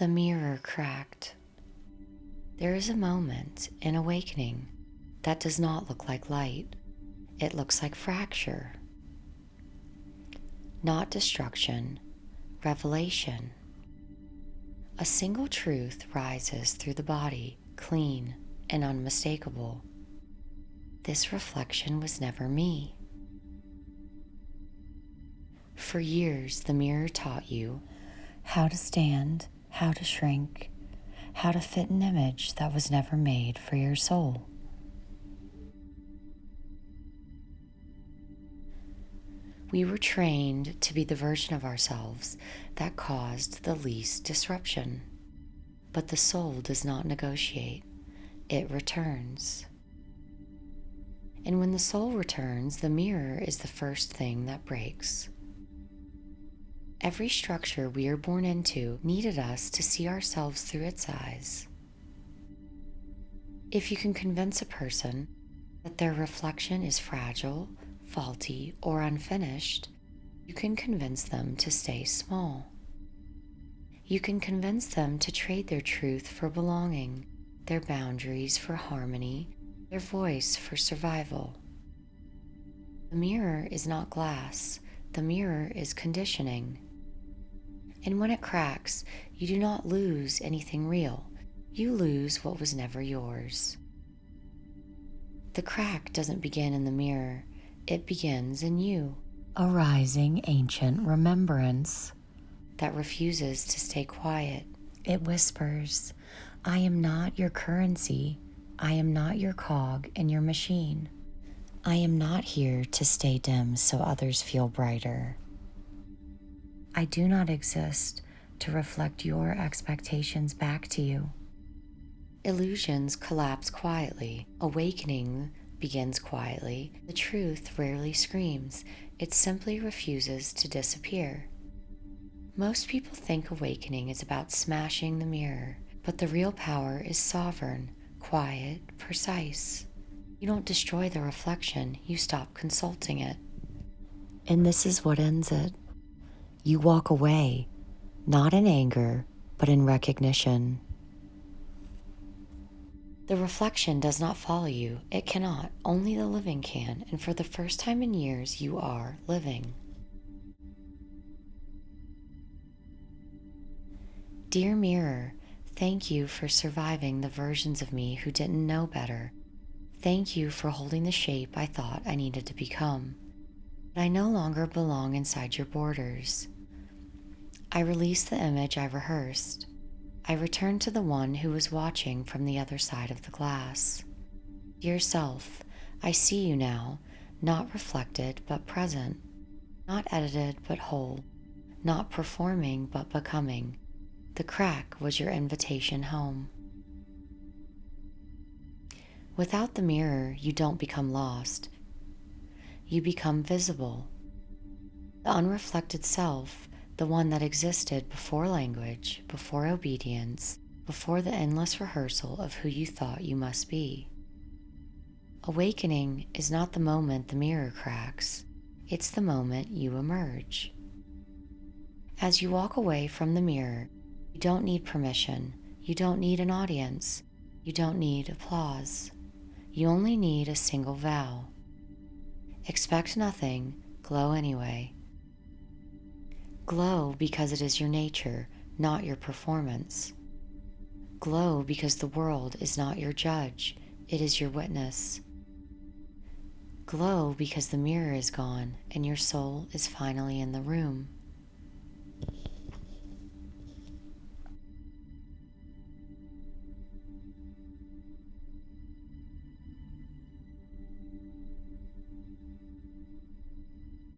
The mirror cracked. There is a moment in awakening that does not look like light. It looks like fracture. Not destruction, revelation. A single truth rises through the body, clean and unmistakable. This reflection was never me. For years, the mirror taught you how to stand, how to shrink, how to fit an image that was never made for your soul. We were trained to be the version of ourselves that caused the least disruption. But the soul does not negotiate. It returns. And when the soul returns, the mirror is the first thing that breaks. Every structure we are born into needed us to see ourselves through its eyes. If you can convince a person that their reflection is fragile, faulty, or unfinished, you can convince them to stay small. You can convince them to trade their truth for belonging, their boundaries for harmony, their voice for survival. The mirror is not glass. The mirror is conditioning. And when it cracks, you do not lose anything real. You lose what was never yours. The crack doesn't begin in the mirror. It begins in you. A rising ancient remembrance that refuses to stay quiet. It whispers, I am not your currency. I am not your cog in your machine. I am not here to stay dim so others feel brighter. I do not exist to reflect your expectations back to you. Illusions collapse quietly. Awakening begins quietly. The truth rarely screams. It simply refuses to disappear. Most people think awakening is about smashing the mirror, but the real power is sovereign, quiet, precise. You don't destroy the reflection, you stop consulting it. And this is what ends it. You walk away, not in anger, but in recognition. The reflection does not follow you. It cannot. Only the living can. And for the first time in years, you are living. Dear mirror, thank you for surviving the versions of me who didn't know better. Thank you for holding the shape I thought I needed to become. But I no longer belong inside your borders. I release the image I rehearsed. I return to the one who was watching from the other side of the glass. Dear self, I see you now, not reflected but present, not edited but whole, not performing but becoming. The crack was your invitation home. Without the mirror, you don't become lost. You become visible. The unreflected self, the one that existed before language, before obedience, before the endless rehearsal of who you thought you must be. Awakening is not the moment the mirror cracks. It's the moment you emerge. As you walk away from the mirror, you don't need permission. You don't need an audience. You don't need applause. You only need a single vow. Expect nothing, glow anyway. Glow because it is your nature, not your performance. Glow because the world is not your judge, it is your witness. Glow because the mirror is gone and your soul is finally in the room.